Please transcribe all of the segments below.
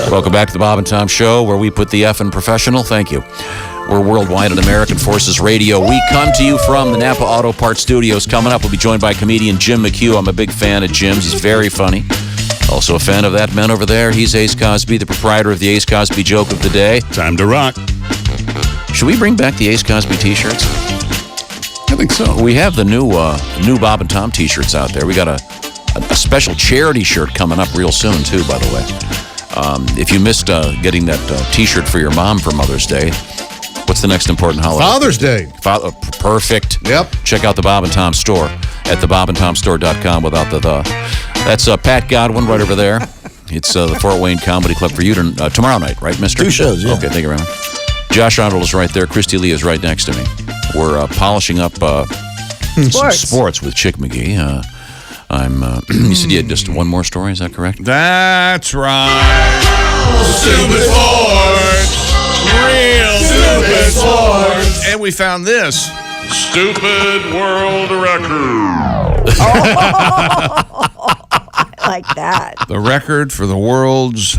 Welcome back to the Bob and Tom Show, where we put the F in professional. Thank you. We're worldwide on American Forces Radio. We come to you from the Napa Auto Parts Studios. Coming up, we'll be joined by comedian Jim McHugh. I'm a big fan of Jim's. He's very funny. Also a fan of that man over there. He's Ace Cosby, the proprietor of the Ace Cosby Joke of the Day. Time to rock. Should we bring back the Ace Cosby T-shirts? I think so. We have the new Bob and Tom T-shirts out there. We got a special charity shirt coming up real soon, too, by the way. If you missed getting that T-shirt for your mom for Mother's Day, what's the next important holiday? Father's Day. Perfect. Yep. Check out the Bob and Tom store at thebobandtomstore.com without the. That's Pat Godwin right over there. It's the Fort Wayne Comedy Club for you tomorrow night, right, mister? 2 shows, yeah. Okay, thank you very much. Josh Arnold is right there. Christy Lee is right next to me. We're polishing up sports with Chick McGee. You said you had just one more story, is that correct? That's right. Stupid sports. Real stupid sports. And we found this. Stupid world record. I like that. The record for the world's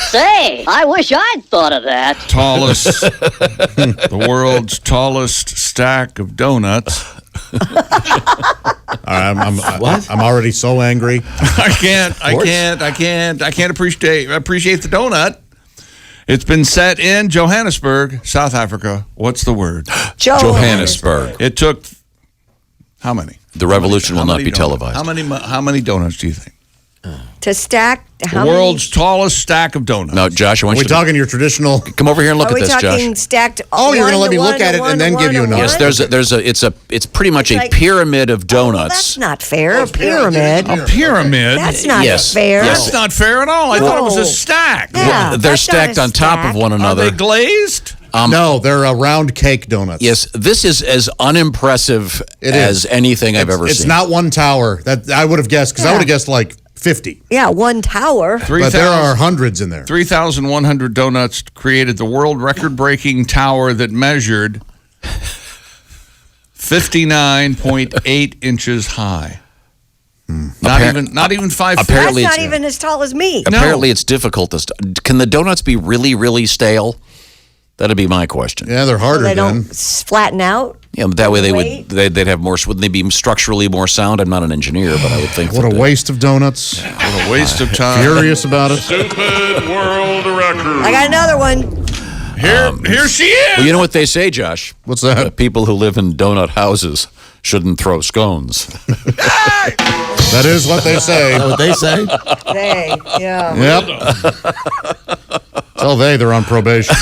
Say, I wish I'd thought of that. the world's tallest stack of donuts. I'm already so angry. I can't appreciate the donut. It's been set in Johannesburg, South Africa. What's the word? Johannesburg. It took how many? The revolution will not be televised. How many donuts do you think? To stack the world's tallest stack of donuts. Now, Josh, I want you to... talking your traditional... Come over here and look at this, Josh. Are we talking stacked... Oh, you're going to let me look at it and then give you a number. Yes, it's pretty much a pyramid of donuts. That's not fair. A pyramid. A pyramid? That's not Yes. fair. That's not fair at all. I thought it was a stack. Yeah, They're that's stacked not a on top of stack. one Are another. they glazed? No, they're round cake donuts. Yes, this is as unimpressive as anything I've ever seen. It's not one tower. That I would have guessed, because I would have guessed like 50. Yeah, one tower. But there are hundreds in there. 3,100 donuts created the world record-breaking tower that measured 59.8 inches high. Not even 5 feet. Apparently That's not even as tall as me. Apparently, it's difficult to... Can the donuts be really, really stale? That'd be my question. Yeah, they're harder They then. don't flatten out. Yeah, but that way Wait. they'd have more. Wouldn't they be structurally more sound? I'm not an engineer, but I would think. What a waste of donuts. What a waste of time. Furious about it. Stupid world record. I got another one. Here she is. Well, you know what they say, Josh? What's that? People who live in donut houses shouldn't throw scones. That is what they say. What they say? Yeah. Yep. Tell they're on probation.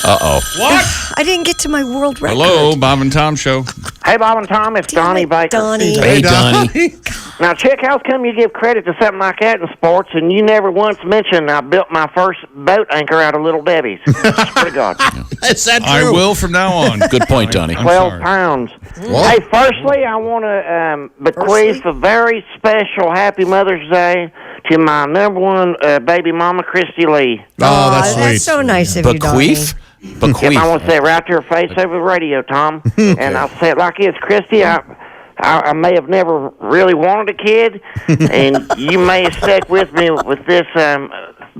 Uh-oh. What? I didn't get to my world record. Hello, Bob and Tom Show. Hey, Bob and Tom, it's Donnie Baker. Donnie. Hey, Donnie. Now, Chick, how come you give credit to something like that in sports and you never once mentioned I built my first boat anchor out of Little Debbie's? Swear to God. Is that true? I will from now on. Good point, Donnie. 12 pounds. What? Hey, firstly, I want to bequeath a very special Happy Mother's Day to my number one baby mama, Christy Lee. Oh, that's sweet. That's so nice of you, Donnie. Bequeath? Yep, Bequeath. I want to say it right to her face over the radio, Tom. And I'll say it like this, Christy, I may have never really wanted a kid, and you may have stuck with me with this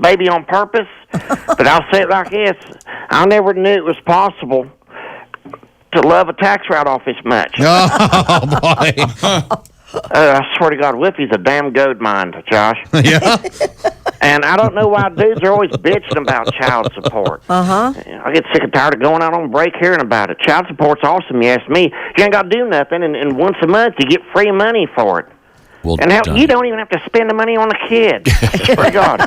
baby on purpose, but I'll say it like this. I never knew it was possible to love a tax write-off as much. Oh, boy. I swear to God, Whippy's a damn gold mine, Josh. Yeah. And I don't know why dudes are always bitching about child support. Uh-huh. I get sick and tired of going out on break hearing about it. Child support's awesome, you ask me. You ain't got to do nothing, and once a month you get free money for it. Well, And how, Donnie. you don't even have to spend the money on the kid. I swear to God.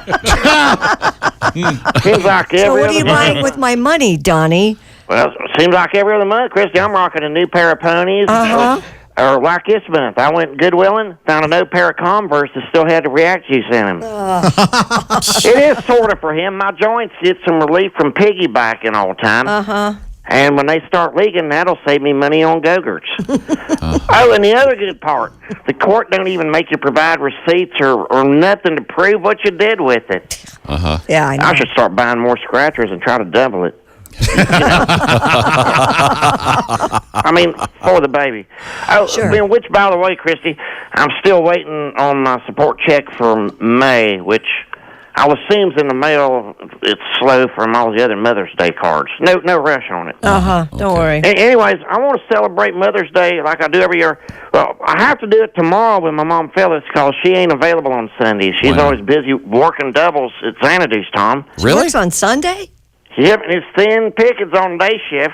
Seems like So every what are you other buying month. with my money, Donnie? Well, seems like every other month, Christy, I'm rocking a new pair of ponies. Uh-huh. Or like this month, I went Goodwilling, found an old pair of Converse that still had the React juice in them. It is sort of for him. My joints get some relief from piggybacking all the time. Uh-huh. And when they start leaking, that'll save me money on Go-Gurts. Oh, and the other good part, the court don't even make you provide receipts or nothing to prove what you did with it. Uh-huh. Yeah, I know. I should start buying more scratchers and try to double it. I mean, for the baby. Oh, Sure. Which, by the way, Christy, I'm still waiting on my support check for May, which I'll assume's in the mail. It's slow from all the other Mother's Day cards. No rush on it. Don't worry. Anyways, I want to celebrate Mother's Day like I do every year. Well, I have to do it tomorrow with my mom Phyllis because she ain't available on Sundays. She's always busy working doubles at Xanadu's, Tom. Really? Works on Sunday? Yep, and it's thin pickings on day shift.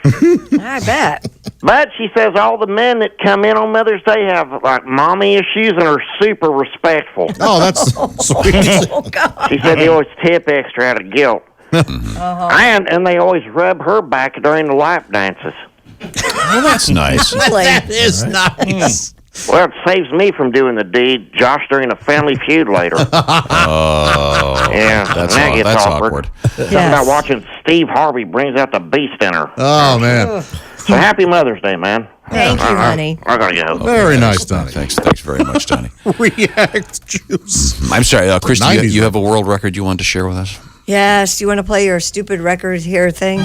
I bet. But she says all the men that come in on Mother's Day have, like, mommy issues and are super respectful. Oh, that's sweet. Oh, God. She said they always tip extra out of guilt. And they always rub her back during the lap dances. Well, that's nice. Really? That is nice. Well, it saves me from doing the deed. Josh during a family feud later. Oh, Yeah, that's that gets awkward. Something about watching Steve Harvey brings out the beast in her. Oh, man. So happy Mother's Day, man. Thank you, honey. I gotta go. Very nice, Donnie. Thanks very much, Donnie. React juice. I'm sorry, Christy, 90s you have a world record you wanted to share with us? Yes, you want to play your stupid record here thing?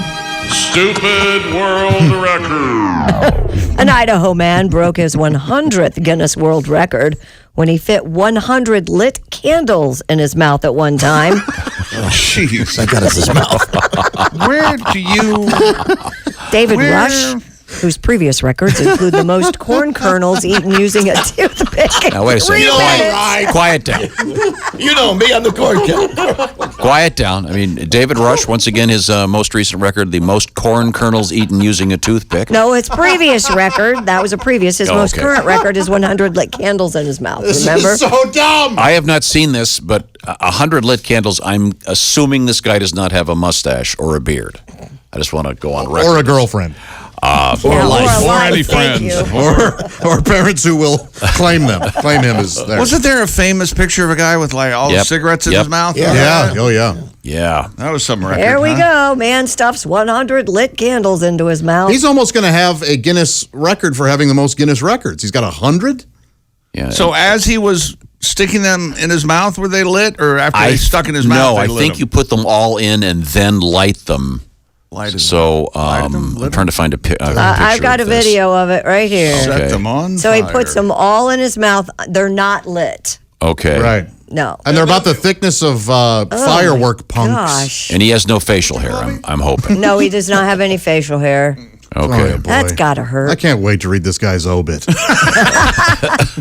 Stupid world record. An Idaho man broke his 100th Guinness World Record when he fit 100 lit candles in his mouth at one time. Jeez. That got us his mouth. Where do you... David Rush, whose previous records include the most corn kernels eaten using a toothpick. Now, wait a second. 3 minutes. Quiet down. You know me, I'm the corn kid. Quiet down. I mean, David Rush, once again, his most recent record, the most corn kernels eaten using a toothpick. No, his previous record, that was a previous. His most okay. current record is 100 lit candles in his mouth. Remember? So dumb. I have not seen this, but 100 lit candles, I'm assuming this guy does not have a mustache or a beard. I just want to go on record. Or a girlfriend. Yeah, Or life, any thank friends. you. Or parents who will claim him as theirs. Wasn't there a famous picture of a guy with, like, all the Yep. cigarettes in Yep. his mouth? Yeah. Oh, yeah. Yeah. That was some record, There we huh? go. Man stuffs 100 lit candles into his mouth. He's almost going to have a Guinness record for having the most Guinness records. He's got 100. Yeah. So as he was sticking them in his mouth, were they lit? Or after they stuck in his mouth, No, they I lit think them? you put them all in and then light them. Lighted So them, lit I'm trying to find a picture. I've got a video of it right here. Set Okay. them on So he fire. puts them all in his mouth. They're not lit. Okay. Right. No. And they're about the thickness of firework punks. Gosh. And he has no facial hair, I'm hoping. No, he does not have any facial hair. Okay. Oh, boy. That's got to I hurt. can't wait to read this guy's obit.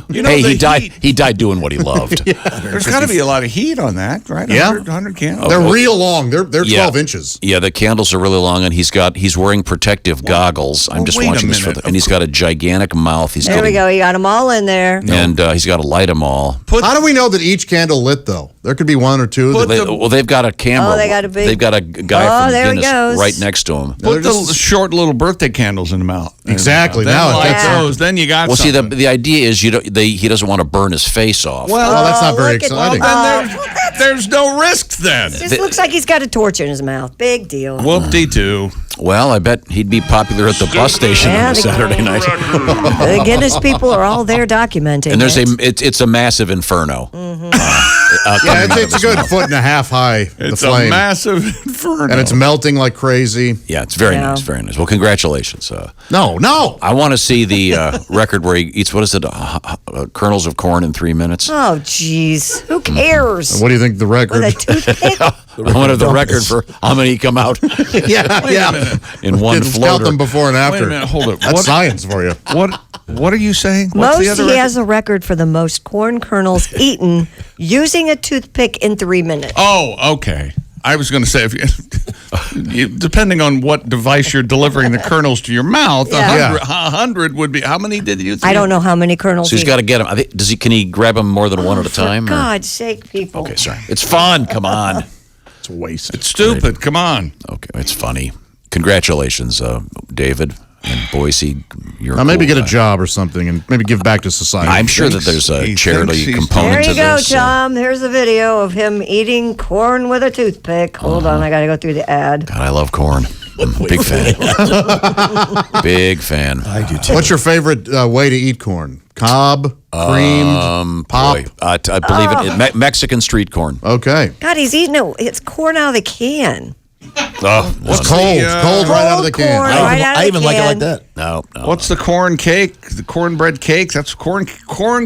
You know, Hey, the he died. heat- He died doing what he loved. There's got to be a lot of heat on that, right? Yeah. 100 candles. They're real long. They're 12 Yeah. inches. Yeah, the candles are really long, and he's wearing protective goggles. I'm just wait a watching this minute. and he's got a gigantic mouth. He's There we go. He got them all in there. And he's got to light them all. How do we know that each candle lit, though? There could be one or two. that- They've got a camera. Oh, they got a big- They've got a guy Oh, from there he Guinness goes. right next to him. Put They're the just- short little birthday candles in the mouth. Exactly. Then Now light Yeah. those. Then you got Well, see, something. the idea is he doesn't want to burn his face off. Well, Oh, that's not very look at- exciting. then there's no risk then. Just looks like he's got a torch in his mouth. Big deal. Whoop-de-doo. Well, I bet he'd be popular at the bus station Yeah, on a the- Saturday night. The Guinness people are all there documenting And there's it. it's a massive inferno. Yeah, coming out of it's a his good mouth. foot and a half high, It's the flame. a massive inferno. And it's melting like crazy. Yeah, it's very Yeah. nice, very nice. Well, congratulations. No. I want to see the record where he eats, what is it, kernels of corn in 3 minutes? Oh, jeez. Who cares? What do you think the record? With a toothpick? I wanted the record for how many come out yeah. in one Didn't count floater. them before and after. Wait a minute, hold it. That's science for you. What are you saying? What's the Most, other he record? has a record for the most corn kernels eaten using a toothpick in 3 minutes. Oh, okay. I was going to say, depending on what device you're delivering the kernels to your mouth, Yeah. 100 would be. How many did you think? I don't know how many kernels So he's got to get them. I think, can he grab them more than one at a time? For or- God's sake, people. Okay, sorry. It's fun. Come on. It's a waste. It's stupid. Come on. Okay, it's funny. Congratulations, David and Boise. You're Now maybe cool get a guy. job or something and maybe give back to society. I'm sure that there's a he charity thinks he's- component There to you go, this. Tom. Here's a video of him eating corn with a toothpick. Hold on, I got to go through the ad. God, I love corn. I'm a big fan. Big fan. I do too. What's your favorite way to eat corn? Cob, creamed, pop? Boy, I believe it. Mexican street corn. Okay. God, he's eating it. It's corn out of the can. Oh, It's cold right out of the can. Corn right out of I the even like it can. like that. no. What's the corn cake? The cornbread cake? That's corn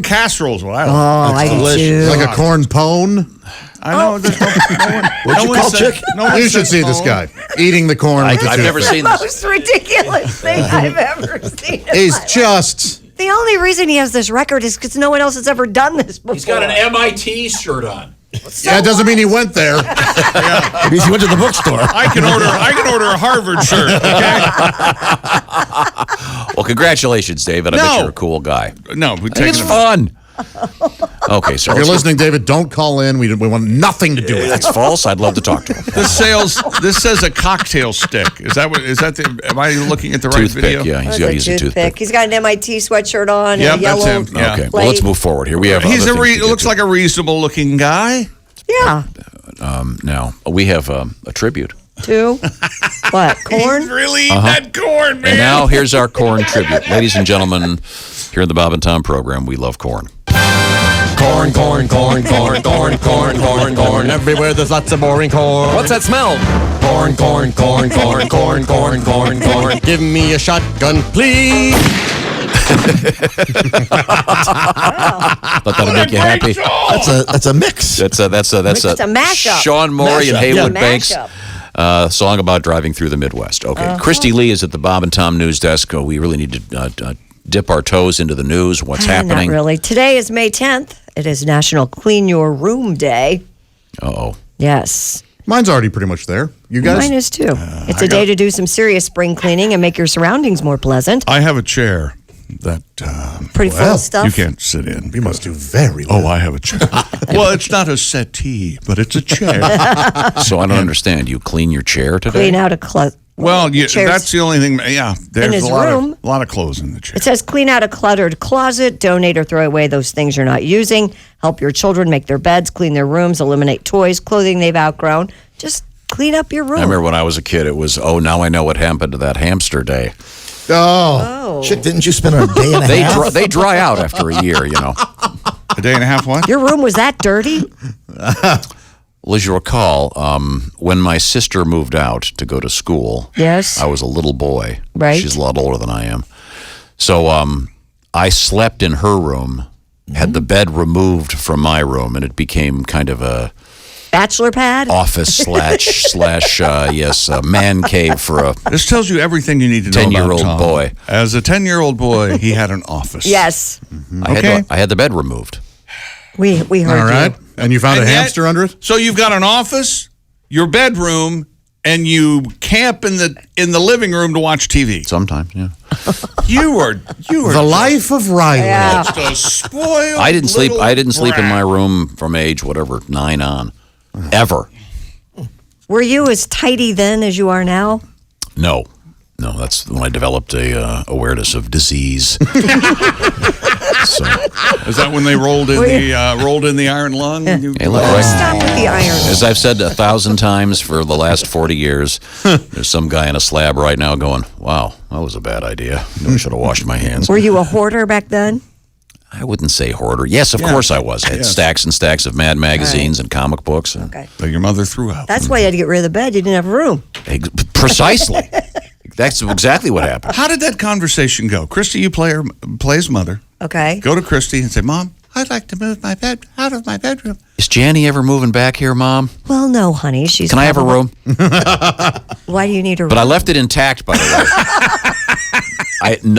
casserole is what I like. Oh, I do delicious. too. Like a corn pone. I know. There's no one. What'd you call chick? You should see this guy eating the corn with the I've never toothpick. seen this. Most ridiculous thing I've ever seen. in He's my life. just... The only reason he has this record is because no one else has ever done this before. He's got an MIT shirt on. Yeah, it doesn't mean he went there. It means he went to the bookstore. I can order a Harvard shirt. Okay. Well, congratulations, David. I bet No. you're a cool guy. No, we I think it's fun. Okay, so If you're listening, David, don't call in. We want nothing to do with it. That's false. I'd love to talk to him. This says a cocktail stick. Is that am I looking at the right Toothpick, video? yeah. That's He's a toothpick. He's got an MIT sweatshirt on. Yep, and a yellow. that's him. Yeah. Okay, well, let's move forward here. We have He's other things to get looks to. like a reasonable looking guy. Yeah. Now, we have a tribute. Two. What? Corn? He's really eating that corn, man. And now here's our corn tribute. Ladies and gentlemen, here in the Bob and Tom program, we love corn. Corn, corn, corn, corn, corn, corn, corn, corn. Everywhere there's lots of boring corn. What's that smell? Corn, corn, corn, corn, corn, corn, corn, corn. Give me a shotgun, please. Let that make you happy. That's a mix. That's a It's a mashup. Sean Morey and Mashup, Haywood yeah. Banks. Mashup. Song about driving through the Midwest. Okay. Christy Lee is at the Bob and Tom news desk. We really need to dip our toes into the news. What's happening? Not really. Today is May 10th. It is National Clean Your Room Day. Uh-oh. Yes. Mine's already pretty much there. You guys? Mine is too. It's a day to do some serious spring cleaning and make your surroundings more pleasant. I have a chair that Pretty full of stuff. you can't sit in. You must do very Oh, well. I have a chair. Well, it's not a settee, but it's a chair. So I don't understand. You clean your chair today? Clean out a closet. Well, chairs. that's the only thing. Yeah, there's his a lot room. of clothes in the chair. It says clean out a cluttered closet, donate or throw away those things you're not using, help your children make their beds, clean their rooms, eliminate toys, clothing they've outgrown. Just clean up your room. I remember when I was a kid, it was, now I know what happened to that hamster day. Oh. Chick, didn't you spend a day and a half? They dry out after a year, you know. A day and a half. What? Your room was that dirty? Well, as you recall, when my sister moved out to go to school, Yes. I was a little boy. Right. She's a lot older than I am. So I slept in her room, had the bed removed from my room, and it became kind of a Bachelor pad? office slash man cave for a This tells you everything you need to know 10-year-old about Tom. boy. As a 10-year-old boy, he had an office. Yes. Okay. I had the bed removed. We heard All right. you. And you found And a yet- hamster under it? So you've got an office, your bedroom, and you camp in the living room to watch TV. Sometimes, yeah. You are The life of Riley. Yeah. just a spoiled. I didn't sleep. little I didn't sleep in brat. my room from age 9 on, ever. Were you as tidy then as you are now? No, that's when I developed a awareness of disease. So, Is that when they rolled in the iron lung? You- hey, look, right, Stop with the iron. as I've said 1,000 times for the last 40 years, there's some guy in a slab right now going, "Wow, that was a bad idea. I should have washed my hands." Were you a hoarder back then? I wouldn't say hoarder. Yes, of course I was. I had stacks and stacks of Mad magazines and comic books. And Okay. But your mother threw out. That's why you had to get rid of the bed. You didn't have room. Precisely. That's exactly what happened. How did that conversation go? Christy, you play his mother. Okay. Go to Christy and say, "Mom, I'd like to move my bed out of my bedroom." Is Janny ever moving back here, Mom? Well, no, honey. She's. Can I have a room? Why do you need a room? But I left it intact, by the way.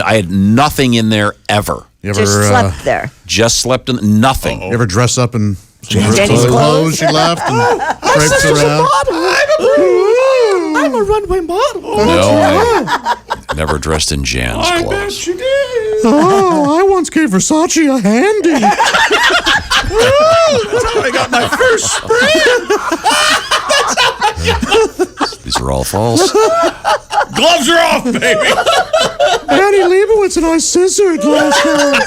I had nothing in there ever. You ever, just slept there. Just slept in nothing. you ever dress up in Jenny's clothes? she left and traipsed around? I'm a runway model. No, I never dressed in Jan's clothes. you did. Oh, I once gave Versace a handy. That's how I got my first sprint. These are all false. Gloves are off, baby. Annie Leibovitz and I scissored last night.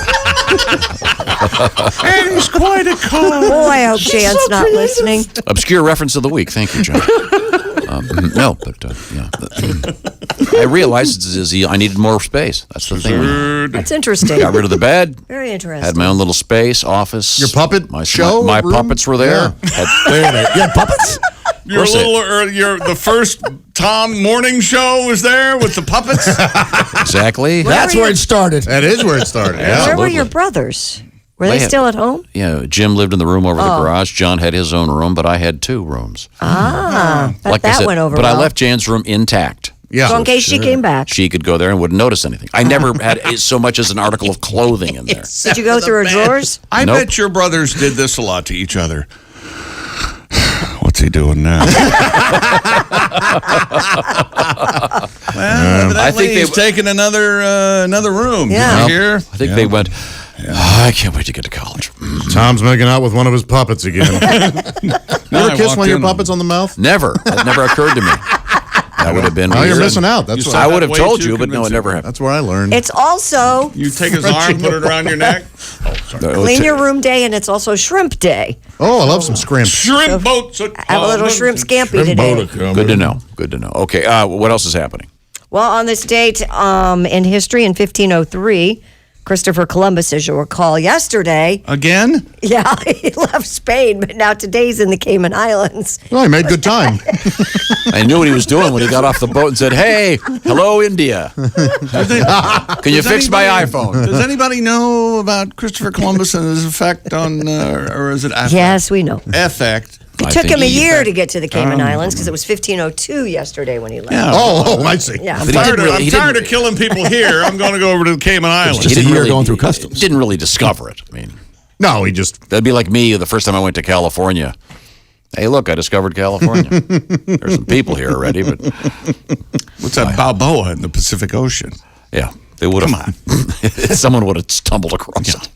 And he's quite a con. Boy, I hope Jan's not listening. Obscure reference of the week. Thank you, John. No, but yeah. I realized I needed more space. That's the thing. That's interesting. Got rid of the bed. Very interesting. Had my own little space, office. Your puppet my show My room? puppets were there. Yeah. Had Wait a minute. You had puppets? The first Tom morning show was there with the puppets. Exactly. That's where it started. That is where it started. Where Yeah. were your brothers? Were they still at home? Yeah, Jim lived in the room over the garage. John had his own room, but I had 2 rooms. But that went over But well. I left Jan's room intact. Yeah. So in case she came back. She could go there and wouldn't notice anything. I never had so much as an article of clothing in there. Did you go through her drawers? I Nope. bet your brothers did this a lot to each other. What's he doing now? I think he's taking another room. Yeah. Did you hear? I think they went, I can't wait to get to college. Tom's making out with one of his puppets again. You ever kiss one of your puppets on the mouth? Never. That never occurred to me. That would have been Oh, you're weird. missing out. That's You what I saw would have way told too you, but no, it convincing. never happened. That's where I learned. It's also You take his arm, put it around your neck. Clean Your Room Day, and it's also Shrimp Day. Oh, I love some scrimp. Shrimp boats. Have a little shrimp scampi today. Good to know. Good to know. Okay, what else is happening? Well, on this date in history, in 1503, Christopher Columbus, as you'll recall, yesterday, Again? yeah, he left Spain, but now today's in the Cayman Islands. Well, he made good time. I knew what he was doing when he got off the boat and said, "Hey, hello, India. Can you fix my iPhone?" Does anybody know about Christopher Columbus and his effect on, or is it affect? Yes, we know. Effect. It took him a year to get to the Cayman Islands because it was 1502 yesterday when he left. Yeah. Oh, I see. Yeah. I'm But he tired, didn't really- I'm he tired didn't- of killing people here. I'm going to go over to the Cayman Islands. Just He a didn't year going through customs. Didn't really discover it. I mean, No, he just. that'd be like me the first time I went to California. Hey, look, I discovered California. There's some people here already, but What's that Balboa in the Pacific Ocean? yeah, they would have. Come Someone would have stumbled across it.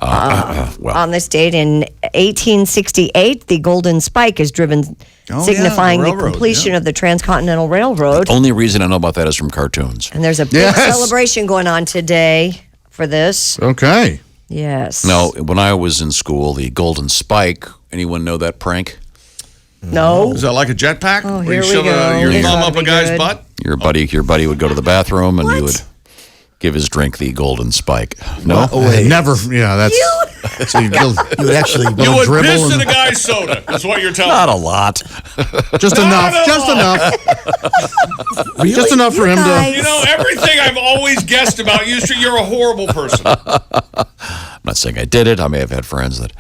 Well, On this date in 1868, the Golden Spike is driven, Oh, signifying yeah, the the railroad, completion yeah. of the Transcontinental Railroad. only reason I know about that is from cartoons. And there's a big Yes. celebration going on today for this. Okay. Yes. No, when I was in school, the Golden Spike. Anyone know that prank? No. Is that like a jetpack? Oh, where here you we shove go. your This thumb ought up to a be guy's good. butt? Your buddy would go to the bathroom and you What? would give his drink the Golden Spike. No, Never. Yeah, that's. So you would actually You would dribble piss in and- a guy's soda. That's what you're telling not me. a lot. just enough. Just enough. Just enough for him to. guys. You know, everything I've always guessed about you, you're a horrible person. I'm not saying I did it. I may have had friends that.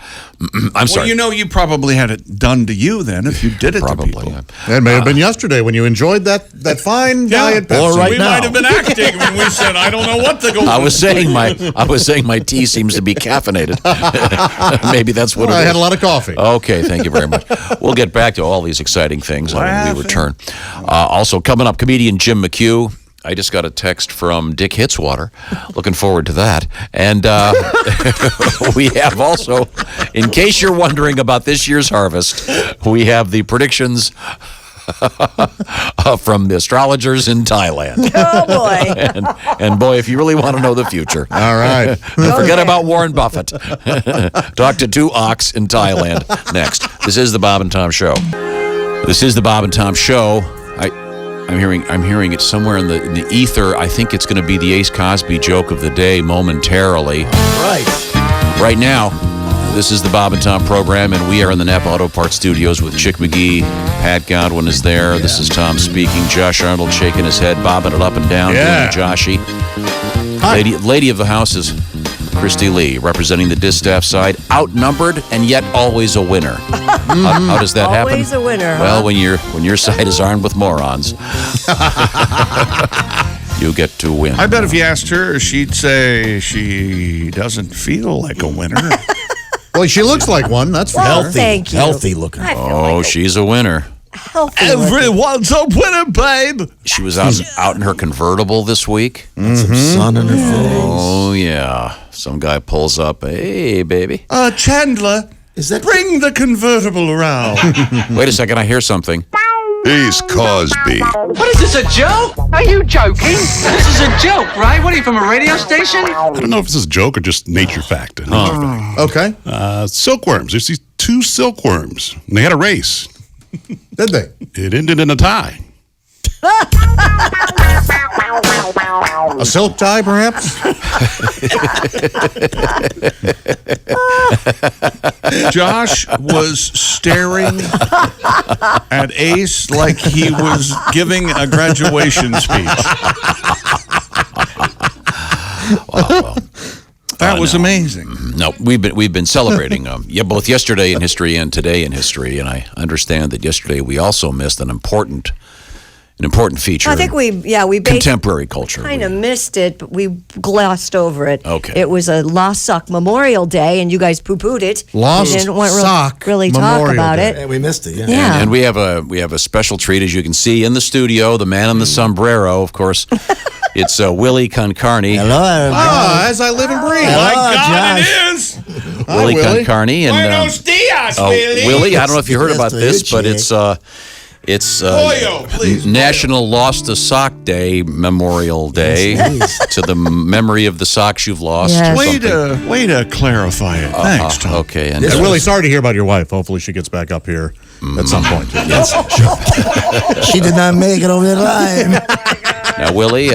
I'm sorry. Well, you know, you probably had it done to you then if you did it to Probably. people. Yeah. That may have been yesterday when you enjoyed that fine diet Pepsi. Or right we now. might have been acting when we said, I don't know what to go I was saying my tea seems to be caffeinated. Maybe that's what I it is. had a lot of coffee. Okay, thank you very much. We'll get back to all these exciting things when we return. Also, coming up, comedian Jim McHugh. I just got a text from Dick Hitswater. Looking forward to that. And we have also, in case you're wondering about this year's harvest, we have the predictions from the astrologers in Thailand. Oh, boy. And boy, if you really want to know the future, All right. forget about Warren Buffett. Talk to 2 ox in Thailand next. This is the Bob and Tom Show. This is the Bob and Tom Show. I'm hearing it somewhere in the ether. I think it's going to be the Ace Cosby joke of the day momentarily. Right now, this is the Bob and Tom program, and we are in the Napa Auto Parts Studios with Chick McGee. Pat Godwin is there. This is Tom speaking. Josh Arnold shaking his head, bobbing it up and down, Yeah. doing a Joshy. Lady of the house is Christy Lee, representing the distaff side, outnumbered and yet always a winner. How does that happen? Always a winner, Well, huh? when your side is armed with morons, you get to win. I bet if you asked her, she'd say she doesn't feel like a winner. Well, she looks like one. That's for Well, sure. thank you. Healthy looking. I feel Oh, like she's a winner. a healthy looking. Everyone's a winner, babe. She was out in her convertible this week. Some sun in her face. Oh yeah, some guy pulls up. Hey, baby. Chandler, Is that bring the convertible around. Wait a second, I hear something. Ace Cosby. What is this, a joke? Are you joking? This is a joke, right? What are you, from a radio station? I don't know if this is a joke or just nature fact. Okay. Silkworms. There's these 2 silkworms, and they had a race. Did they? It ended in a tie. A silk tie, perhaps? Josh was staring at Ace like he was giving a graduation speech. Wow. That was amazing. No, we've been celebrating both yesterday in history and today in history, and I understand that yesterday we also missed an important feature. I think we contemporary culture. Kind of missed it, but we glossed over it. Okay. It was a Lost Sock Memorial Day, and you guys poo-pooed it. Lost You didn't want Sock really talk Memorial about Day. it. Yeah, we missed it. Yeah. Yeah. And we have a special treat, as you can see in the studio. The man in the sombrero, of course. It's Willie Con Carne. Hello, everybody. Ah, as I live and breathe. My God, Josh. it is. Willie Con Willie. Carne. And, Buenos dias, Willie. Willie, I don't know if you heard Nice about to this, meet but you. it's Pollo, please, National Lost a Sock Day Memorial Day to the memory of the socks you've lost. Yes. Way to clarify it. Thanks, Tom. Okay, and Willie, sorry to hear about your wife. Hopefully she gets back up here at some point. Yes, sure. She did not make it over the line. now, Willie,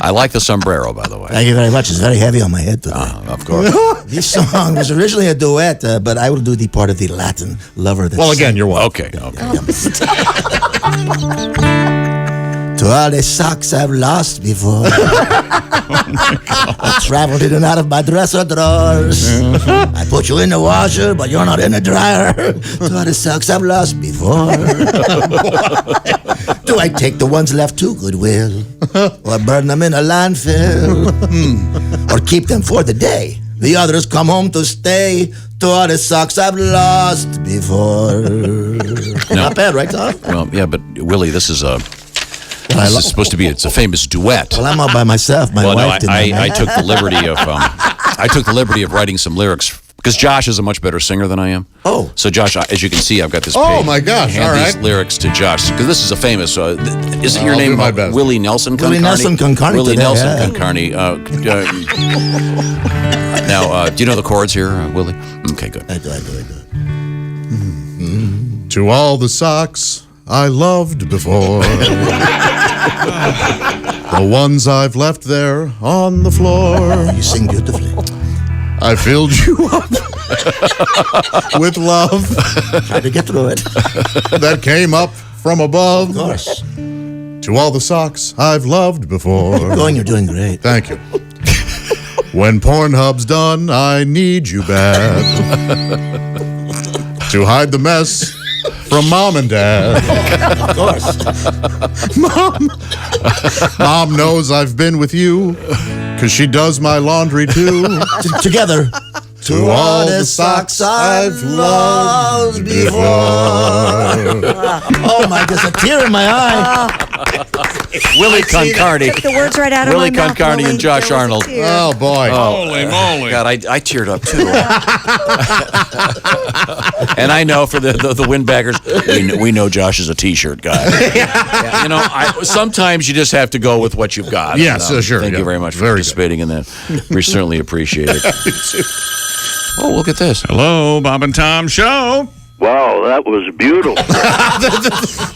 I like the sombrero, by the way. Thank you very much. It's very heavy on my head today. Of course. This song was originally a duet, but I will do the part of the Latin lover. Well, again, your wife. Okay. To all the socks I've lost before. I traveled in and out of my dresser drawers. I put you in the washer, but you're not in the dryer. To all the socks I've lost before. Do I take the ones left to Goodwill? Or burn them in a landfill? Or keep them for the day? The others come home to stay. To all the socks I've lost before. Not bad, right, Tom? Well, yeah, but Willie, this is supposed to be. It's a famous duet. Well, I'm all by myself. My wife did I took the liberty of writing some lyrics because Josh is a much better singer than I am. Oh. So Josh, as you can see, I've got this. Oh, page. my gosh, Hand all these right. lyrics to Josh because this is a famous. Isn't your I'll name do my best. Willie Nelson? Willie Nelson Con Carne Willie today, Nelson yeah. Con Carne. Now, do you know the chords here, Willie? Okay, good. I do. To all the socks I loved before. The ones I've left there on the floor. You sing beautifully. I filled you up with love Try to get through it. that came up from above. Of course. To all the socks I've loved before. Keep going, you're doing great. Thank you. When Pornhub's done, I need you bad. To hide the mess from Mom and Dad. Of course. Mom knows I've been with you, 'cause she does my laundry too. Together. To all the socks I've loved before. Oh my, there's a tear in my eye. Willie Con Carne. Took the words right out of Willie my Con mouth. Carne Willie. and Josh There was a Arnold. tear. Oh, boy. Holy moly. God, I teared up too. And I know for the windbaggers, we know Josh is a T-shirt guy. Yeah, you know, sometimes you just have to go with what you've got. Yes, sure, Thank yeah. you very much for Very participating in that. We certainly appreciate it. Oh, look at this. Hello, Bob and Tom Show. Wow, that was beautiful.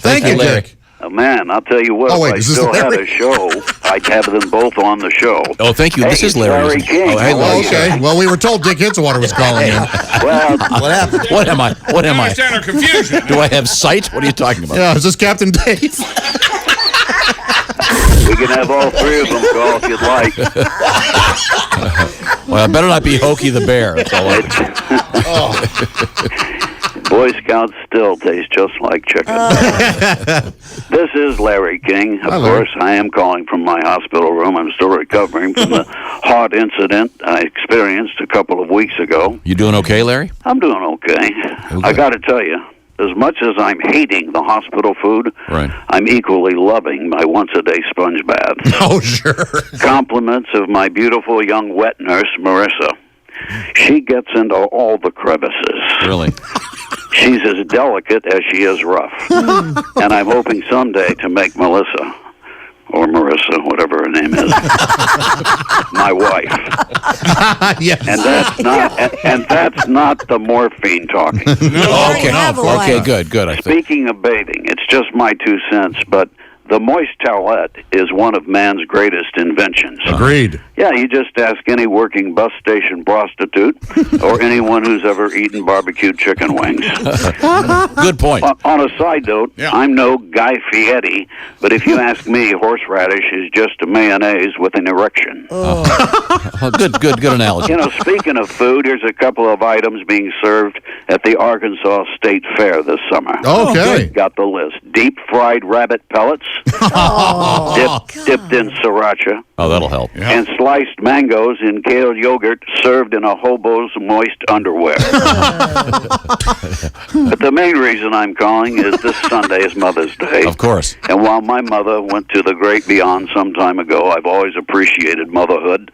Thank you, Larry. Dick. Man, I'll tell you what, Oh, wait, if I is this still had Larry? a show, I'd have them both on the show. Oh, thank you. Hey, This is it's Larry. Larry King. Oh, hey, How Larry. are you? Okay. Well, we were told Dick Hitzewater was calling in. Well, What happened? What am I? What am I? Understand our confusion. Do I have sight? What are you talking about? Yeah, is this Captain Dave? we can have all three of them call if you'd like. Well, it better not be Hokey the Bear. That's all I- Boy Scouts still taste just like chicken. This is Larry King. Of Larry. course, I am calling from my hospital room. I'm still recovering from the heart incident I experienced a couple of weeks ago. You doing okay, Larry? I'm doing okay. I got to tell you, as much as I'm hating the hospital food, Right. I'm equally loving my once-a-day sponge bath. Oh, sure. Compliments of my beautiful young wet nurse, Marissa. She gets into all the crevices. Really? She's as delicate as she is rough. And I'm hoping someday to make Melissa, or Marissa, whatever her name is, my wife. Yes. And that's not the morphine talking. Okay. have a Okay. wife. Good. I think. Speaking of bathing, it's just my 2 cents, but the moist towelette is one of man's greatest inventions. Agreed. Yeah, you just ask any working bus station prostitute or anyone who's ever eaten barbecued chicken wings. Good point. On a side note, I'm no Guy Fieri, but if you ask me, horseradish is just a mayonnaise with an erection. Good analogy. You know, speaking of food, here's a couple of items being served at the Arkansas State Fair this summer. Okay. Got the list. Deep fried rabbit pellets, dipped in siracha. Oh, that'll help. And sliced mangoes in kale yogurt served in a hobo's moist underwear. But the main reason I'm calling is this Sunday is Mother's Day. Of course. And while my mother went to the great beyond some time ago, I've always appreciated motherhood.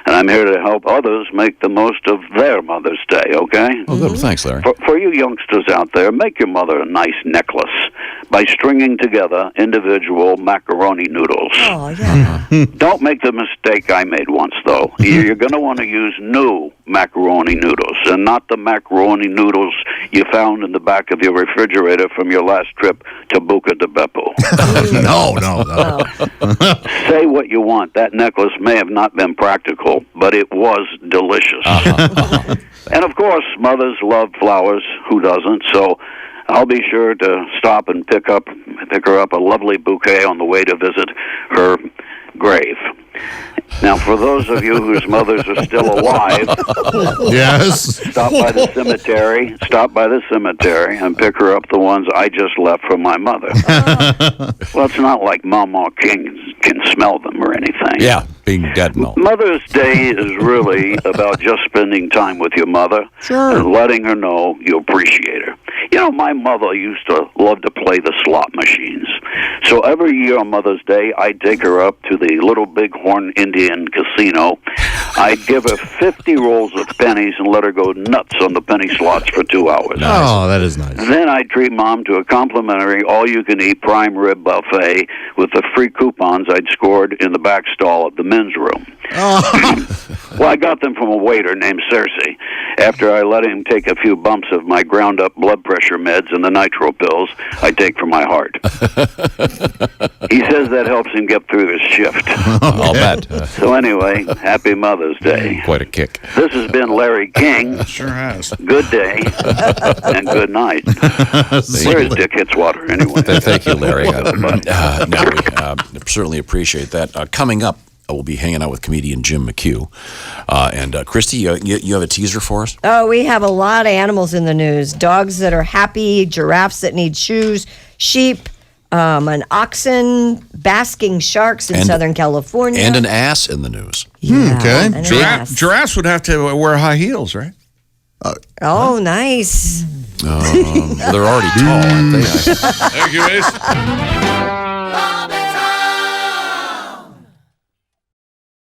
And I'm here to help others make the most of their Mother's Day, okay? Oh, good. Thanks, Larry. For you youngsters out there, make your mother a nice necklace by stringing together individual macaroni noodles. Oh, yeah. Don't make the mistake I made once, though. You're going to want to use new macaroni noodles and not the macaroni noodles you found in the back of your refrigerator from your last trip to Buca de Beppo. No. Say what you want. That necklace may have not been practical, but it was delicious. And, of course, mothers love flowers. Who doesn't? So I'll be sure to stop and pick her up a lovely bouquet on the way to visit her grave. Now, for those of you whose mothers are still alive, yes, stop by the cemetery and pick her up the ones I just left from my mother. Well, it's not like Mama King can smell them or anything. Yeah, being dead and all. Mother's Day is really about just spending time with your mother and letting her know you appreciate her. You know, my mother used to love to play the slot machines. So every year on Mother's Day, I'd take her up to the Little Bighorn Indian Casino. I'd give her 50 rolls of pennies and let her go nuts on the penny slots for 2 hours. Nice. Oh, that is nice. Then I'd treat Mom to a complimentary all-you-can-eat prime rib buffet with the free coupons I'd scored in the back stall of the men's room. Well, I got them from a waiter named Cersei. After I let him take a few bumps of my ground-up blood pressure meds and the nitro pills I take for my heart. He says that helps him get through his shift. I'll bet. So anyway, happy Mother's Day. Quite a kick. This has been Larry King. Sure has. Good day and good night. Where's Dick Hitswater anyway? Thank you, Larry. We certainly appreciate that. Coming up, we'll be hanging out with comedian Jim McHugh. And Christy, you have a teaser for us? Oh, we have a lot of animals in the news. Dogs that are happy, giraffes that need shoes, sheep, an oxen, basking sharks in Southern California. And an ass in the news. Yeah, okay. an ass. Giraffes would have to wear high heels, right? Oh, nice. They're already tall, aren't they? Thank you, Ace.